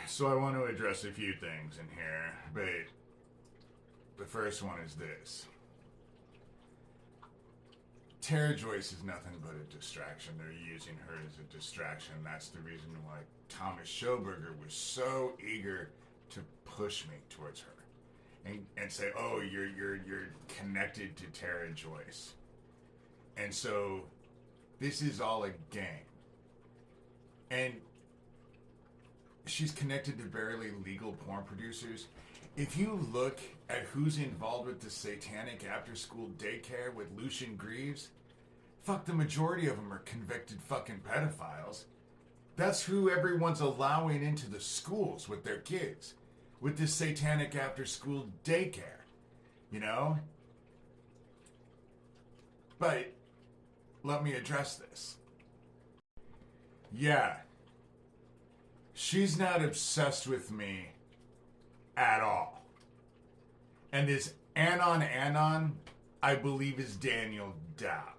So I want to address a few things in here, but the first one is this. Tere Joyce is nothing but a distraction. They're using her as a distraction. That's the reason why Thomas Schoberger was so eager to push me towards her and say, "Oh, you're connected to Tere Joyce," and so this is all a game, and she's connected to barely legal porn producers. If you look at who's involved with the satanic after-school daycare with Lucian Greaves, fuck, the majority of them are convicted fucking pedophiles. That's who everyone's allowing into the schools with their kids, with this satanic after-school daycare, you know? But let me address this. Yeah, she's not obsessed with me at all. And this Anon, I believe, is Daniel Dowd.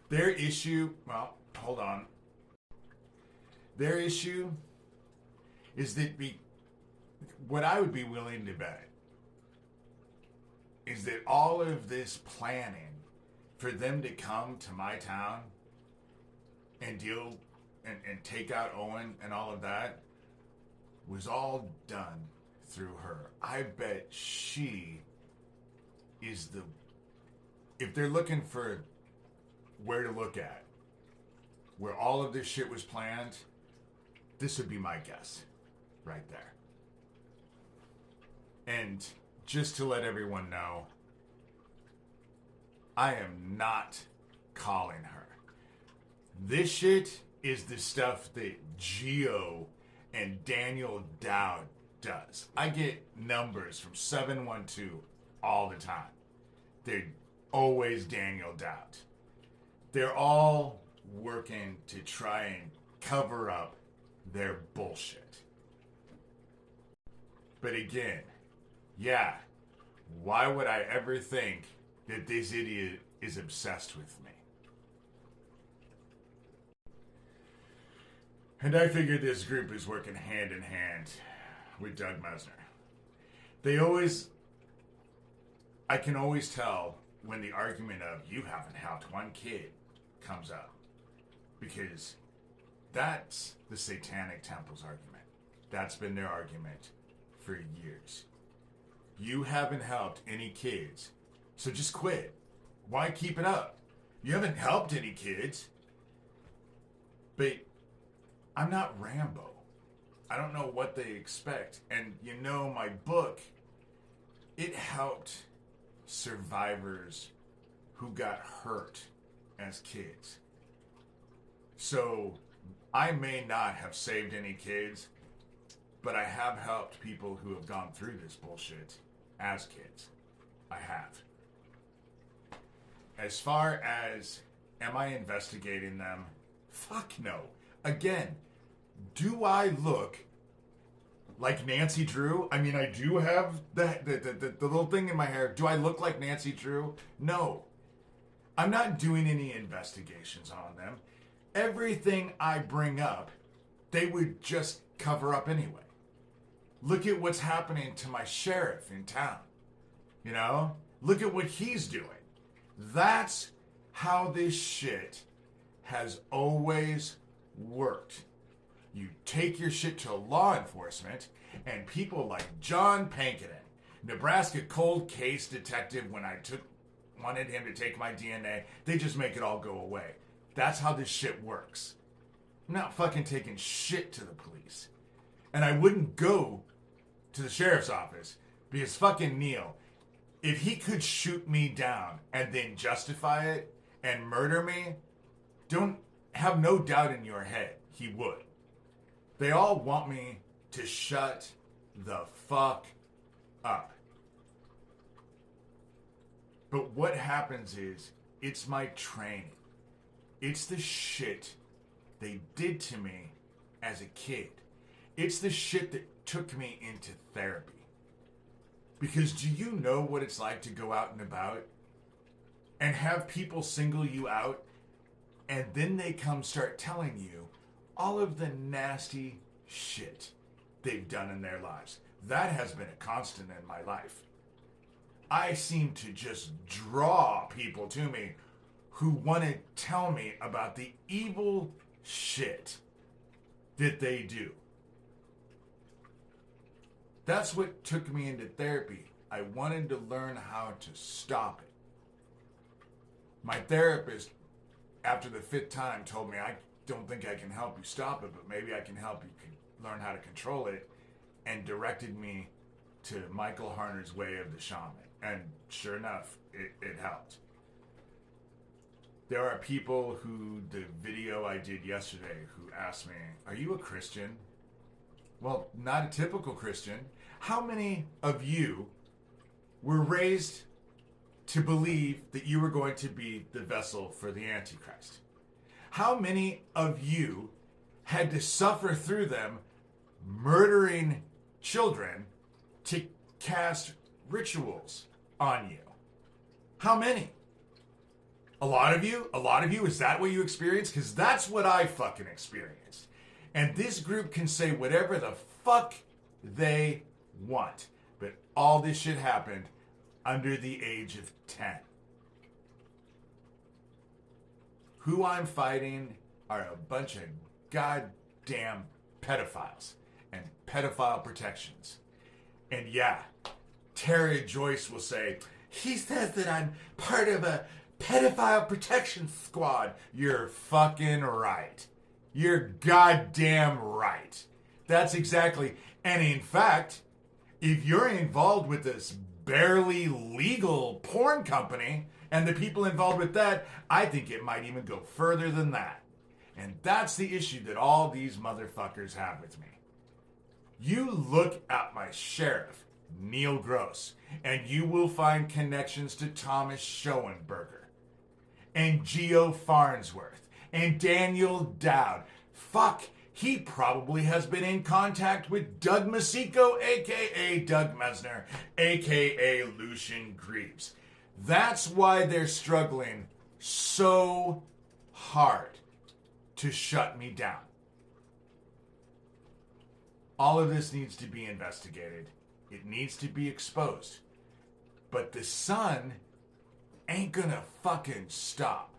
Their issue, well, hold on. Their issue is that what I would be willing to bet is that all of this planning for them to come to my town and deal and take out Owen and all of that was all done through her. I bet she is if they're looking for where to look at, where all of this shit was planned, this would be my guess right there. And just to let everyone know, I am not calling her. This shit is the stuff that Geo and Daniel Dowd does. I get numbers from 712 all the time. They're always Daniel Dowd. They're all working to try and cover up their bullshit. But again, yeah, why would I ever think that this idiot is obsessed with me? And I figured this group is working hand in hand with Doug Mesner. I can always tell when the argument of "you haven't helped one kid" comes up. Because that's the Satanic Temple's argument. That's been their argument for years. You haven't helped any kids, so just quit. Why keep it up? You haven't helped any kids. But I'm not Rambo. I don't know what they expect. And you know, my book, it helped survivors who got hurt as kids. So I may not have saved any kids, but I have helped people who have gone through this bullshit as kids. I have. As far as, am I investigating them? Fuck no. Again, do I look like Nancy Drew? I mean, I do have the little thing in my hair. Do I look like Nancy Drew? No. I'm not doing any investigations on them. Everything I bring up, they would just cover up anyway. Look at what's happening to my sheriff in town. You know? Look at what he's doing. That's how this shit has always worked. You take your shit to law enforcement, and people like John Pankinen, Nebraska cold case detective, when I wanted him to take my DNA, they just make it all go away. That's how this shit works. I'm not fucking taking shit to the police. And I wouldn't go to the sheriff's office because fucking Neil, if he could shoot me down and then justify it and murder me, don't have no doubt in your head he would. They all want me to shut the fuck up. But what happens is, it's my training. It's the shit they did to me as a kid. It's the shit that took me into therapy. Because do you know what it's like to go out and about and have people single you out, and then they come start telling you all of the nasty shit they've done in their lives. That has been a constant in my life. I seem to just draw people to me who want to tell me about the evil shit that they do. That's what took me into therapy. I wanted to learn how to stop it. My therapist, after the 5th time, told me, I don't think I can help you stop it, but maybe I can help you learn how to control it, and directed me to Michael Harner's Way of the Shaman. And sure enough, it helped. There are people who, the video I did yesterday, who asked me, are you a Christian? Well, not a typical Christian. How many of you were raised to believe that you were going to be the vessel for the Antichrist? How many of you had to suffer through them murdering children to cast rituals on you? How many? A lot of you? A lot of you? Is that what you experienced? Because that's what I fucking experienced. And this group can say whatever the fuck they want. But all this shit happened under the age of 10. Who I'm fighting are a bunch of goddamn pedophiles and pedophile protections. And yeah, Tere Joyce will say, he says that I'm part of a pedophile protection squad. You're fucking right. You're goddamn right. That's exactly. And in fact, if you're involved with this barely legal porn company and the people involved with that, I think it might even go further than that. And that's the issue that all these motherfuckers have with me. You look at my sheriff, Neil Gross, and you will find connections to Thomas Schoenberger and Geo Farnsworth and Daniel Dowd. Fuck, he probably has been in contact with Doug Masico, a.k.a. Doug Mesner, a.k.a. Lucian Greaves. That's why they're struggling so hard to shut me down. All of this needs to be investigated. It needs to be exposed. But the sun ain't gonna fucking stop.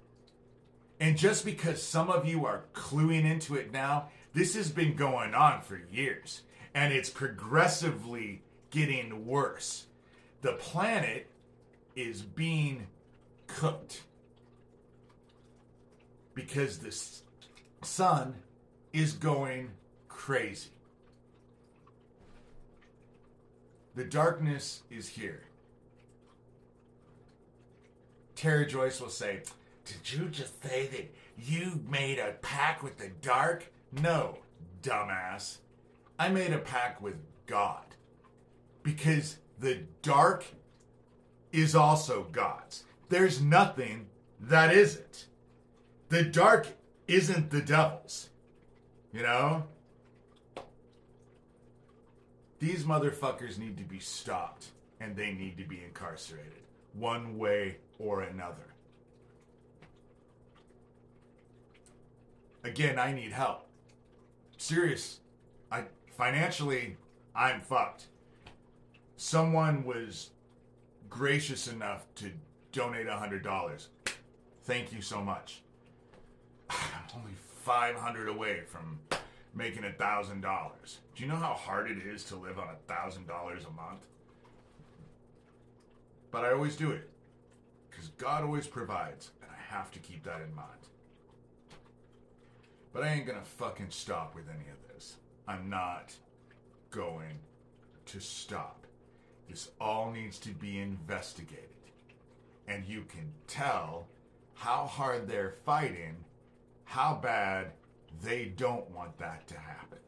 And just because some of you are cluing into it now, this has been going on for years. And it's progressively getting worse. The planet is being cooked. Because the sun is going crazy. The darkness is here. Tere Joyce will say, did you just say that you made a pact with the dark? No, dumbass. I made a pact with God. Because the dark is also God's. There's nothing that isn't. The dark isn't the devil's. You know? These motherfuckers need to be stopped, and they need to be incarcerated, one way or another. Again, I need help. Serious. Financially, I'm fucked. Someone was gracious enough to donate $100. Thank you so much. I'm only $500 away from making $1,000. Do you know how hard it is to live on $1,000 a month? But I always do it because God always provides, and I have to keep that in mind. But I ain't gonna fucking stop with any of this. I'm not going to stop. This all needs to be investigated. And you can tell how hard they're fighting, how bad they don't want that to happen.